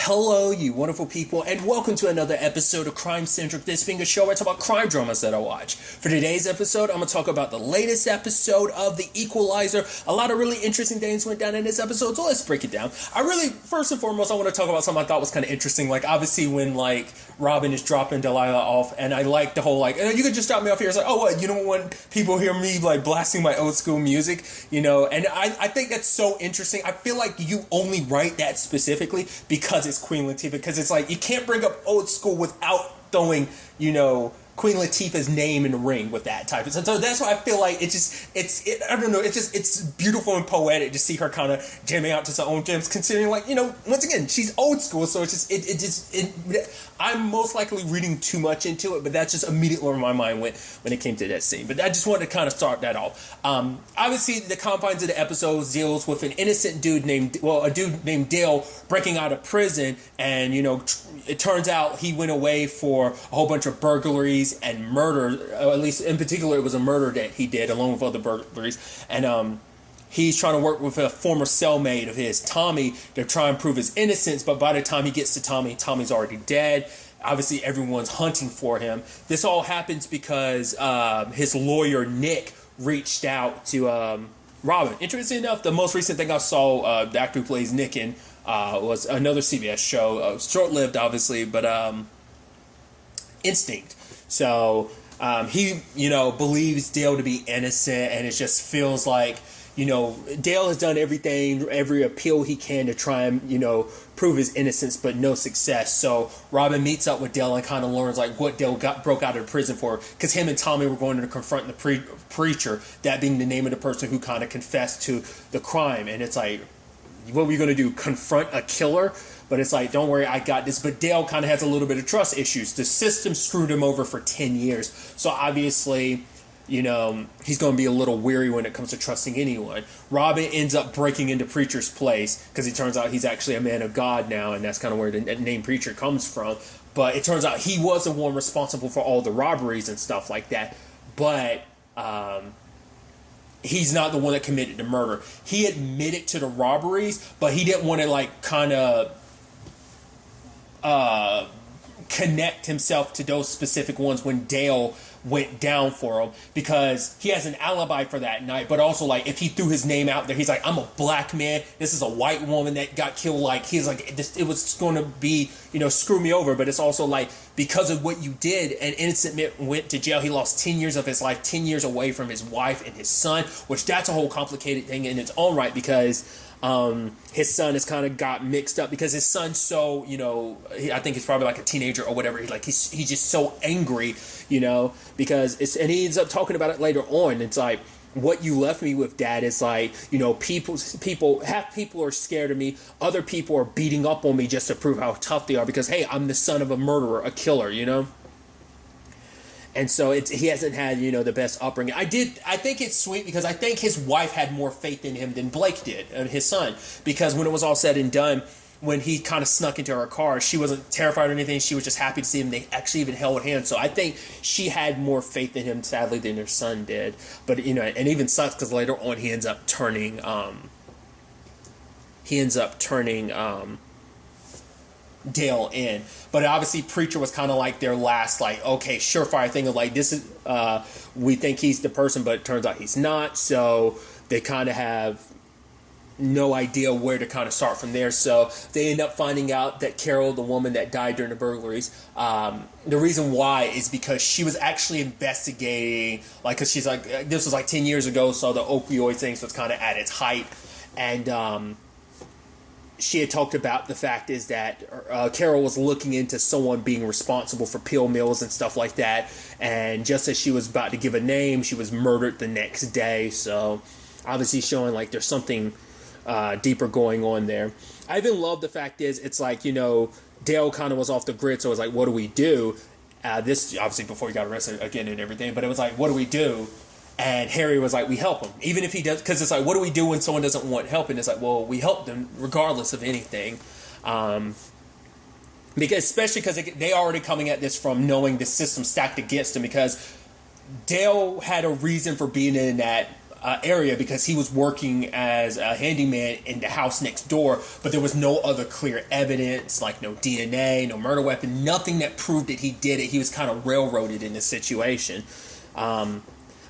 Hello, you wonderful people, and welcome to another episode of Crime Centric, this being a show where I talk about crime dramas that I watch. For today's episode, I'm going to talk about the latest episode of The Equalizer. A lot of really interesting things went down in this episode, so let's break it down. First and foremost, I want to talk about something I thought was kind of interesting, obviously when, Robin is dropping Delilah off, and I like the whole, you could just drop me off here. It's like, oh, what, you don't want people hear me, blasting my old school music, and I think that's so interesting. I feel like you only write that specifically because it's Queen Latifah, because it's you can't bring up old school without throwing, Queen Latifah's name in the ring with that type of stuff. So that's why I feel like it's beautiful and poetic to see her kind of jamming out to her own gems, considering once again, she's old school, so I'm most likely reading too much into it, but that's just immediately where my mind went when it came to that scene. But I just wanted to kind of start that off. Obviously, the confines of the episode deals with an innocent dude named Dale breaking out of prison, and it turns out he went away for a whole bunch of burglaries and murder. At least in particular, it was a murder that he did along with other burglaries, and he's trying to work with a former cellmate of his, Tommy, to try and prove his innocence. But by the time he gets to Tommy, Tommy's already dead. Obviously, everyone's hunting for him. This all happens because his lawyer, Nick, reached out to Robin. Interesting enough, the most recent thing I saw the actor who plays Nick in was another CBS show. Short-lived, obviously, but Instinct. So he, believes Dale to be innocent, and it just feels like, Dale has done every appeal he can to try and, prove his innocence, but no success. So Robin meets up with Dale and kind of learns what Dale broke out of prison for, because him and Tommy were going to confront the preacher, that being the name of the person who kind of confessed to the crime. And it's what were you going to do? Confront a killer? But it's don't worry, I got this. But Dale kind of has a little bit of trust issues. The system screwed him over for 10 years. So obviously, he's going to be a little weary when it comes to trusting anyone. Robin ends up breaking into Preacher's place because it turns out he's actually a man of God now, and that's kind of where the name Preacher comes from. But it turns out he was the one responsible for all the robberies and stuff like that. But he's not the one that committed the murder. He admitted to the robberies, but he didn't want to connect himself to those specific ones when Dale went down for him, because he has an alibi for that night. But also, if he threw his name out there, he's I'm a black man, this is a white woman that got killed, he's it was going to be, screw me over. But it's also because of what you did, an innocent man went to jail. He lost 10 years of his life, 10 years away from his wife and his son, which that's a whole complicated thing in its own right, because his son has kind of got mixed up, because his son's so, I think he's probably a teenager or whatever. He's just so angry, because and he ends up talking about it later on. It's what you left me with, Dad, is people are scared of me. Other people are beating up on me just to prove how tough they are, because, hey, I'm the son of a murderer, a killer, And so he hasn't had, the best upbringing. I think it's sweet, because I think his wife had more faith in him than Blake did, his son. Because when it was all said and done, when he kind of snuck into her car, she wasn't terrified or anything. She was just happy to see him. They actually even held hands. So I think she had more faith in him, sadly, than her son did. But, and even sucks because later on he ends up turning Dale in. But obviously Preacher was kind of their last okay, surefire thing of this is we think he's the person, but it turns out he's not. So they kind of have no idea where to kind of start from there. So they end up finding out that Carol, the woman that died during the burglaries, the reason why is because she was actually investigating, because she's this was 10 years ago, so the opioid thing was kind of at its height. And she had talked about the fact is that Carol was looking into someone being responsible for pill mills and stuff like that. And just as she was about to give a name, she was murdered the next day. So obviously showing there's something deeper going on there. I even love the fact is it's Dale kind of was off the grid. So it was what do we do? This obviously before he got arrested again and everything. But it was what do we do? And Harry was we help him. Even if he does, because it's what do we do when someone doesn't want help? And it's well, we help them regardless of anything. Especially because they already coming at this from knowing the system stacked against them, because Dale had a reason for being in that area because he was working as a handyman in the house next door, but there was no other clear evidence, like no DNA, no murder weapon, nothing that proved that he did it. He was kind of railroaded in this situation.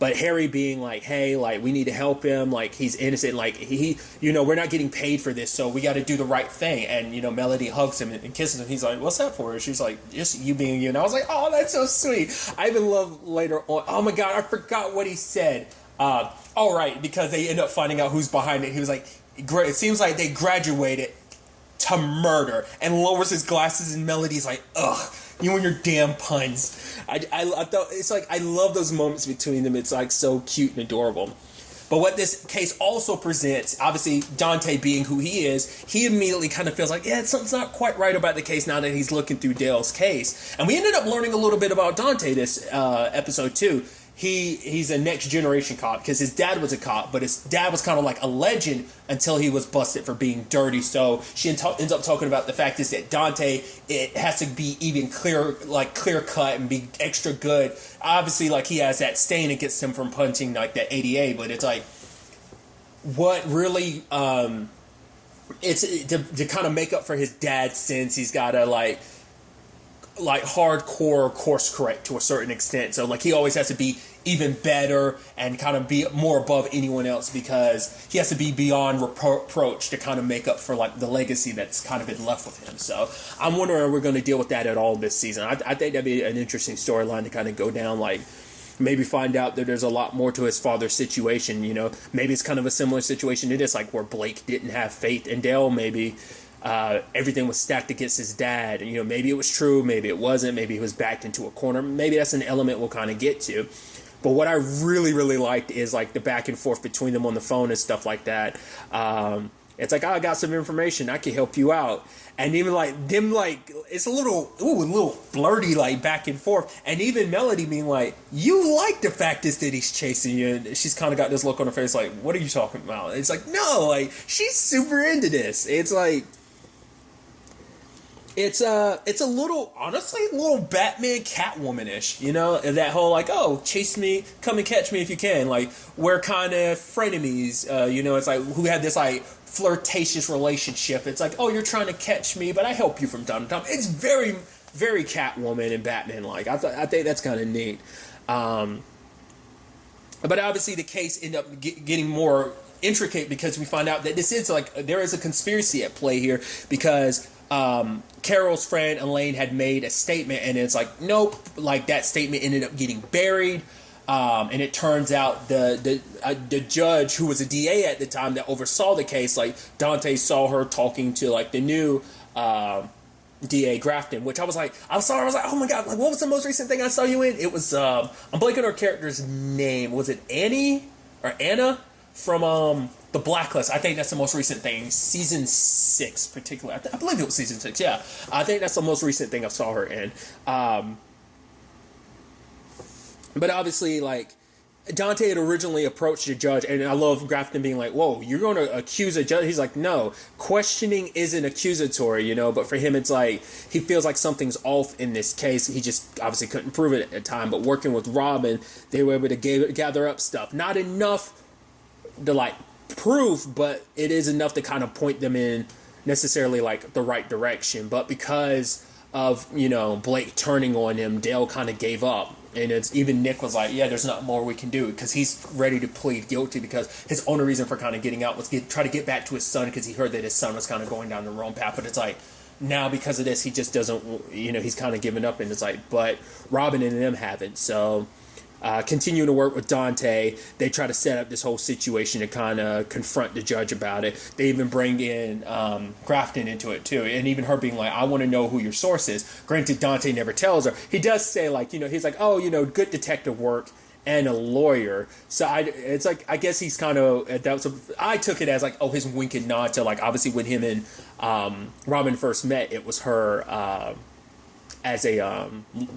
But Harry being like, hey, like, we need to help him, like, he's innocent, like, he we're not getting paid for this, so we got to do the right thing. And, Melody hugs him and kisses him. He's like, what's that for? She's like, just you being you. And I was like, oh, that's so sweet. I even love later on, oh my God, I forgot what he said. All right, because they end up finding out who's behind it. He was like, it seems like they graduated to murder, and lowers his glasses, and Melody's like, ugh, you and your damn puns. I thought, it's like, I love those moments between them. It's like so cute and adorable. But what this case also presents, obviously Dante being who he is, he immediately kind of feels like, yeah, something's not quite right about the case now that he's looking through Dale's case. And we ended up learning a little bit about Dante this episode too. He's a next generation cop because his dad was a cop, but his dad was kind of like a legend until he was busted for being dirty. So she ends up talking about the fact is that Dante, it has to be even clear cut and be extra good. Obviously, like, he has that stain against him from punching like that ADA, but it's like, what really it's to kind of make up for his dad's sins, he's got to like hardcore course correct to a certain extent. So like, he always has to be even better and kind of be more above anyone else because he has to be beyond reproach to kind of make up for like the legacy that's kind of been left with him. So I'm wondering if we're going to deal with that at all this season. I think that'd be an interesting storyline to kind of go down, like maybe find out that there's a lot more to his father's situation. Maybe it's kind of a similar situation to this, like where Blake didn't have faith in Dale. Maybe everything was stacked against his dad. Maybe it was true, maybe it wasn't, maybe he was backed into a corner. Maybe that's an element we'll kind of get to. But what I really, really liked is like the back and forth between them on the phone and stuff like that. It's like, oh, I got some information, I can help you out. And even like them, like, it's a little flirty, like back and forth. And even Melody being like, you like the fact is that he's chasing you. And she's kind of got this look on her face like, what are you talking about? And it's like, no, like, she's super into this. It's like, it's a little, honestly, a little Batman Catwoman-ish, that whole like, oh, chase me, come and catch me if you can. Like, we're kind of frenemies, it's like, who had this like flirtatious relationship. It's like, oh, you're trying to catch me, but I help you from time to time. It's very, very Catwoman and Batman-like. I think that's kind of neat. But obviously the case ended up getting more intricate because we find out that this is like, there is a conspiracy at play here because Carol's friend Elaine had made a statement, and it's like, nope, like that statement ended up getting buried, and it turns out the judge who was a DA at the time that oversaw the case, like Dante saw her talking to like the new DA Grafton, which I was like, oh my God, like, what was the most recent thing I saw you in? It was I'm blanking on her character's name. Was it Annie or Anna from The Blacklist? I think that's the most recent thing. Season 6, particularly. I believe it was season 6, yeah. I think that's the most recent thing I saw her in. But obviously, like, Dante had originally approached the judge, and I love Grafton being like, whoa, you're going to accuse a judge? He's like, no, questioning isn't accusatory, but for him it's like, he feels like something's off in this case. He just obviously couldn't prove it at the time, but working with Robin, they were able to gather up stuff. Not enough to like proof, but it is enough to kind of point them in necessarily like the right direction. But because of Blake turning on him, Dale kind of gave up, and it's even Nick was like, yeah, there's not more we can do, because he's ready to plead guilty because his only reason for kind of getting out was try to get back to his son, because he heard that his son was kind of going down the wrong path. But it's like, now because of this, he just doesn't, he's kind of given up, and it's like, but Robin and them haven't. So continuing to work with Dante, they try to set up this whole situation to kind of confront the judge about it. They even bring in Grafton into it too, and even her being like, I want to know who your source is. Granted, Dante never tells her. He does say like, he's like, oh, good detective work and a lawyer. So it's like, I guess he's kind of, I took it as like, oh, his wink and nod to like, obviously when him and Robin first met, it was her as a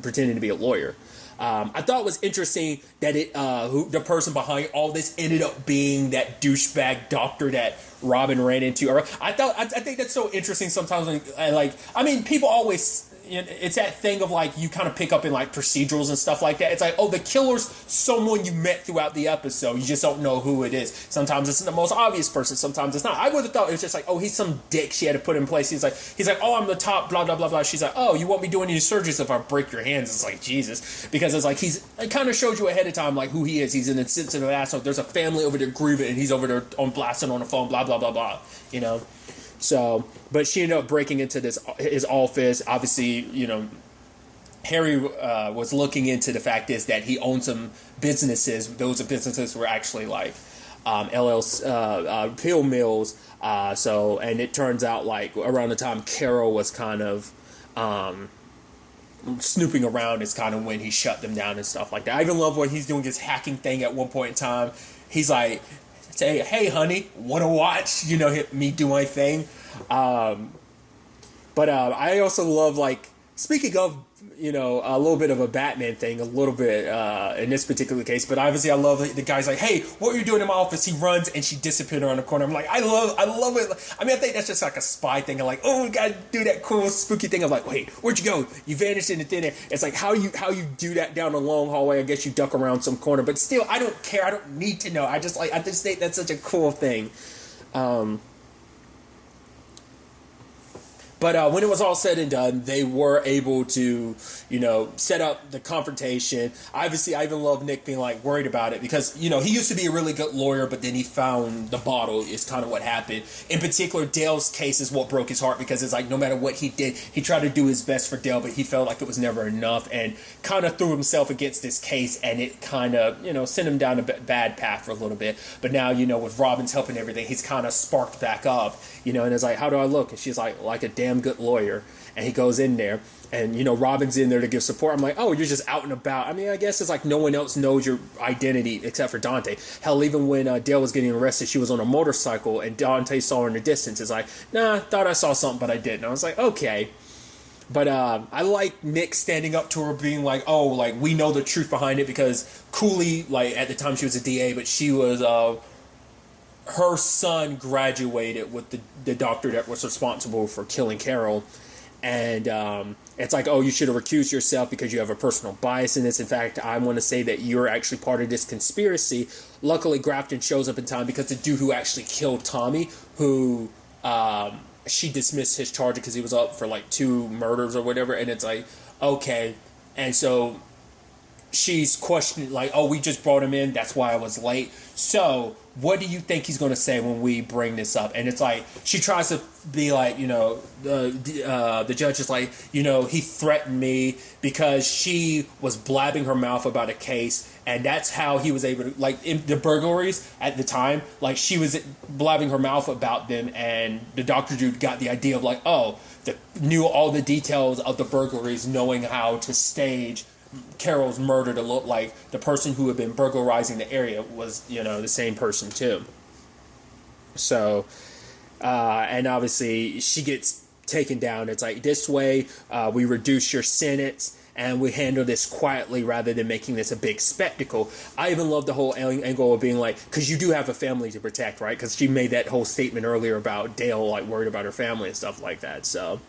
pretending to be a lawyer. I thought it was interesting that the person behind all this ended up being that douchebag doctor that Robin ran into her. I think that's so interesting sometimes when, people always, it's that thing of like you kind of pick up in like procedurals and stuff like that. It's like, oh, the killer's someone you met throughout the episode. You just don't know who it is. Sometimes it's the most obvious person. Sometimes it's not. I would have thought it was just like, oh, he's some dick she had to put in place. He's like, oh, I'm the top, blah blah blah blah. She's like, oh, you won't be doing any surgeries if I break your hands. It's like, Jesus, because it's like it kind of showed you ahead of time like who he is. He's an insensitive asshole. There's a family over there grieving, and he's over there on blasting on the phone, blah blah blah blah. So, but she ended up breaking into his office. Obviously, Harry was looking into the fact is that he owned some businesses. Those businesses were actually like LLC, pill mills. And it turns out like around the time Carol was kind of snooping around is kind of when he shut them down and stuff like that. I even love when he's doing his hacking thing at one point in time. He's like, say, hey, honey, want to watch, me do my thing? But I also love, like, speaking of, a little bit of a Batman thing, a little bit in this particular case, but obviously I love the guy's like, hey, what are you doing in my office? He runs and she disappeared around the corner. I'm like, I love it. I mean, I think that's just like a spy thing. I'm like, oh, we gotta do that cool spooky thing. I'm like, wait, where'd you go? You vanished in the thin air. It's like how you do that down a long hallway. I guess you duck around some corner, but still, I don't care. I don't need to know. I just think that's such a cool thing. But when it was all said and done, they were able to, set up the confrontation. Obviously, I even love Nick being, like, worried about it because, he used to be a really good lawyer, but then he found the bottle is kind of what happened. In particular, Dale's case is what broke his heart because it's like no matter what he did, he tried to do his best for Dale, but he felt like it was never enough and kind of threw himself against this case, and it kind of, sent him down a bad path for a little bit. But now, with Robin's help and everything, he's kind of sparked back up, and it's like, how do I look? And she's like a damn good lawyer. And he goes in there and Robin's in there to give support. I'm like, oh, you're just out and about. I mean, I guess it's like no one else knows your identity except for Dante. Hell, even when Dale was getting arrested, she was on a motorcycle and Dante saw her in the distance. It's like, nah, thought I saw something, but I didn't. I was like, okay. But I like Nick standing up to her being like, oh, like we know the truth behind it because Cooley, like at the time she was a DA, but she was her son graduated with the doctor that was responsible for killing Carol. And it's like, oh, you should have recused yourself because you have a personal bias in this. In fact, I want to say that you're actually part of this conspiracy. Luckily, Grafton shows up in time because the dude who actually killed Tommy, who she dismissed his charge because he was up for like 2 murders or whatever. And it's like, okay. And so she's questioning, like, oh, we just brought him in. That's why I was late. So what do you think he's going to say when we bring this up? And it's like, she tries to be like, the judge is like, he threatened me because she was blabbing her mouth about a case. And that's how he was able to, like, in the burglaries at the time, like, she was blabbing her mouth about them. And the doctor dude got the idea of like, oh, knew all the details of the burglaries, knowing how to stage Carol's murder to look like the person who had been burglarizing the area was, the same person too. So, and obviously she gets taken down. It's like, this way, we reduce your sentence and we handle this quietly rather than making this a big spectacle. I even love the whole angle of being like, because you do have a family to protect, right? Because she made that whole statement earlier about Dale, like, worried about her family and stuff like that. So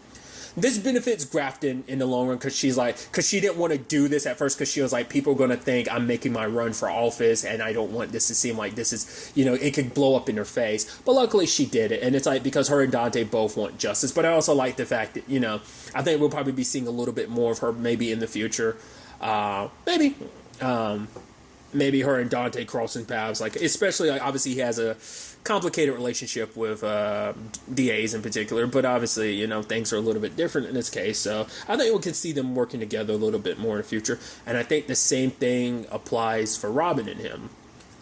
this benefits Grafton in the long run because she didn't want to do this at first because she was like, people are going to think I'm making my run for office and I don't want this to seem like this is, it could blow up in her face. But luckily she did it. And it's like, because her and Dante both want justice. But I also like the fact that, I think we'll probably be seeing a little bit more of her maybe in the future. Maybe her and Dante crossing paths, like, especially, like, obviously he has a complicated relationship with DAs in particular, but obviously, things are a little bit different in this case, so I think we can see them working together a little bit more in the future, and I think the same thing applies for Robin and him.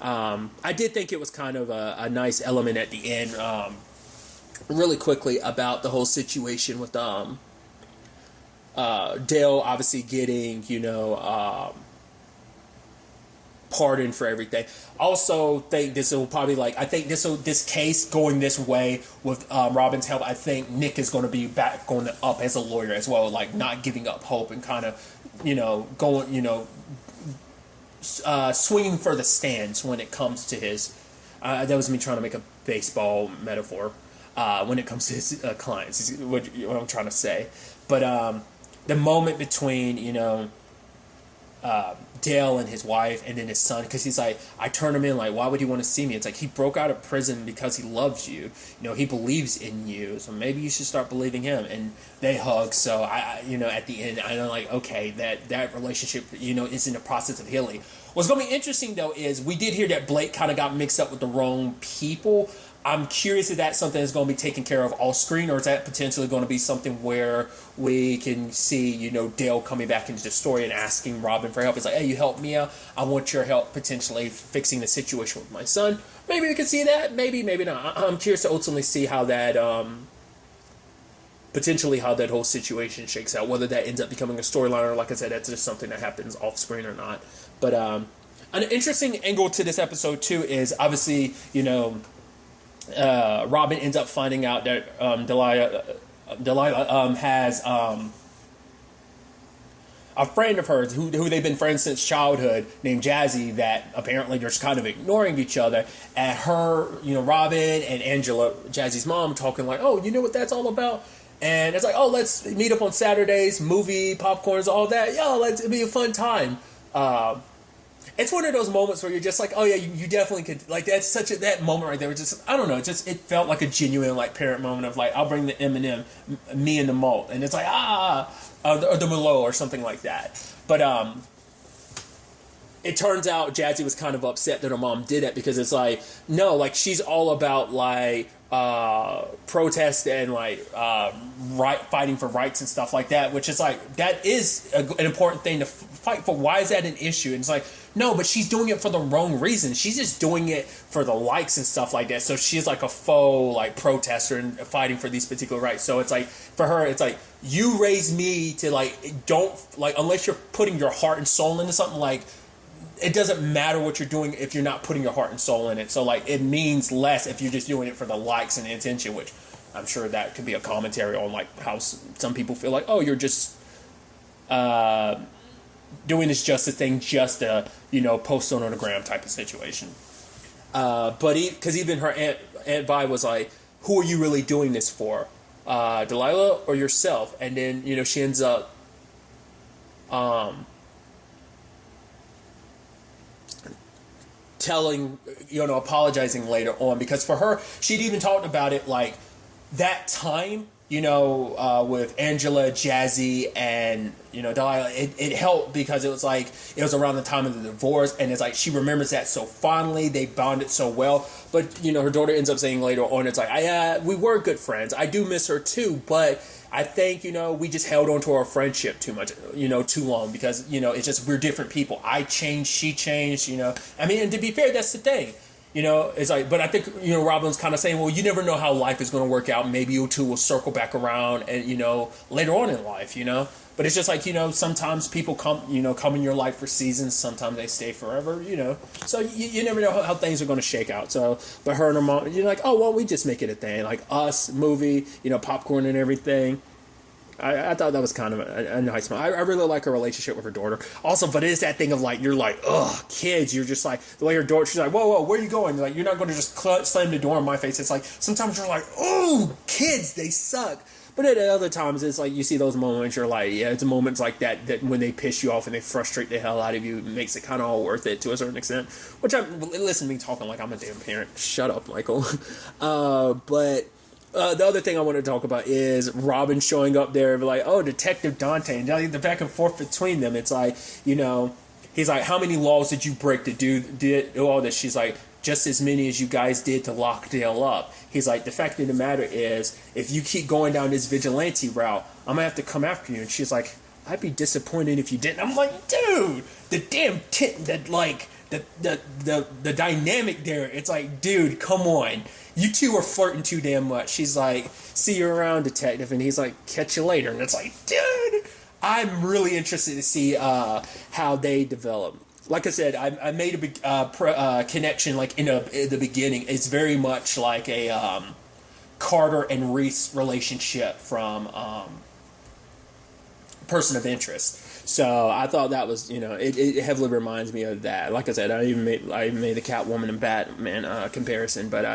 I did think it was kind of a nice element at the end, really quickly, about the whole situation with Dale obviously getting, pardon for everything. Also think this will probably this case going this way with Robin's help, I think Nick is going to be back going up as a lawyer as well, like not giving up hope and kind of going swinging for the stands when it comes to his That was me trying to make a baseball metaphor when it comes to his clients, is what I'm trying to say. But the moment between, Dale and his wife and then his son, because he's like, I turn him in, like, why would he want to see me? It's like, he broke out of prison because he loves you. He believes in you, so maybe you should start believing him. And they hug. So I at the end, I'm like, okay, that relationship, is in the process of healing. What's going to be interesting, though, is we did hear that Blake kind of got mixed up with the wrong people. I'm curious if that's something that's going to be taken care of off screen, or is that potentially going to be something where we can see, Dale coming back into the story and asking Robin for help. It's like, hey, you help me out. I want your help potentially fixing the situation with my son. Maybe we can see that. Maybe not. I'm curious to ultimately see how that, potentially how that whole situation shakes out, whether that ends up becoming a storyline or, like I said, that's just something that happens off screen or not. But an interesting angle to this episode, too, is obviously, Robin ends up finding out that Delilah has a friend of hers who they've been friends since childhood, named Jazzy, that apparently they're just kind of ignoring each other. And her, Robin and Angela, Jazzy's mom, talking like, oh, you know what that's all about? And it's like, oh, let's meet up on Saturdays, movie, popcorns, all that. Yo, it'll be a fun time. It's one of those moments where you're just like, oh yeah, you definitely could, like, that's that moment right there. Just, I don't know, it felt like a genuine, like, parent moment of like, I'll bring the M&M, me and the malt, and it's like, or the Merlot or something like that. But it turns out Jazzy was kind of upset that her mom did it, because it's like, no, like, she's all about like protest and like fighting for rights and stuff like that, which is like, that is an important thing to fight for. Why is that an issue? And it's like, no, but she's doing it for the wrong reason. She's just doing it for the likes and stuff like that. So she's like a faux like protester and fighting for these particular rights. So it's like, for her, it's like, you raised me to like, don't like, unless you're putting your heart and soul into something, like, it doesn't matter what you're doing if you're not putting your heart and soul in it. So like, it means less if you're just doing it for the likes and the attention, which I'm sure that could be a commentary on like how some people feel like, oh, you're just doing this justice thing just to, post on the gram type of situation. But because even her Aunt Vi was like, who are you really doing this for? Delilah or yourself? And then, she ends up apologizing later on, because for her, she'd even talked about it like that time, with Angela, Jazzy, and, Delilah, it helped because it was like, it was around the time of the divorce, and it's like, she remembers that so fondly, they bonded so well, but, her daughter ends up saying later on, it's like, we were good friends, I do miss her too, but I think, we just held on to our friendship too much, too long, because, it's just, we're different people. I changed, she changed, I mean, and to be fair, that's the thing. It's like, but I think, Robin's kind of saying, well, you never know how life is going to work out. Maybe you two will circle back around and, later on in life, But it's just like, sometimes people come in your life for seasons. Sometimes they stay forever, So you never know how things are going to shake out. So, but her and her mom, you're like, oh, well, we just make it a thing. Like us, movie, popcorn and everything. I thought that was kind of a nice one. I really like her relationship with her daughter. Also, but it is that thing of like, you're like, ugh, kids. You're just like, the way her daughter, she's like, whoa, where are you going? You're like, you're not going to just slam the door in my face. It's like, sometimes you're like, oh, kids, they suck. But at other times, it's like, you see those moments, you're like, yeah, it's moments like that when they piss you off and they frustrate the hell out of you, it makes it kind of all worth it to a certain extent. Which listen to me talking like I'm a damn parent. Shut up, Michael. But the other thing I want to talk about is Robin showing up there, like, oh, Detective Dante, and the back and forth between them. It's like, he's like, how many laws did you break to do all this? She's like, just as many as you guys did to lock Dale up. He's like, the fact of the matter is, if you keep going down this vigilante route, I'm gonna have to come after you. And she's like, I'd be disappointed if you didn't. I'm like, dude, the damn the dynamic there. It's like, dude, come on. You two are flirting too damn much. She's like, see you around, detective. And he's like, catch you later. And it's like, dude, I'm really interested to see how they develop. Like I said, I made a big connection like in the beginning. It's very much like a Carter and Reese relationship from person of interest. So I thought that was, it heavily reminds me of that. Like I said, I even made the Catwoman and Batman comparison. But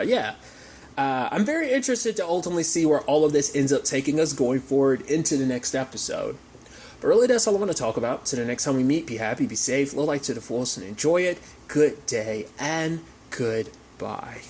I'm very interested to ultimately see where all of this ends up taking us going forward into the next episode. But really, that's all I want to talk about. So the next time we meet, be happy, be safe, live life to the fullest, and enjoy it. Good day and goodbye.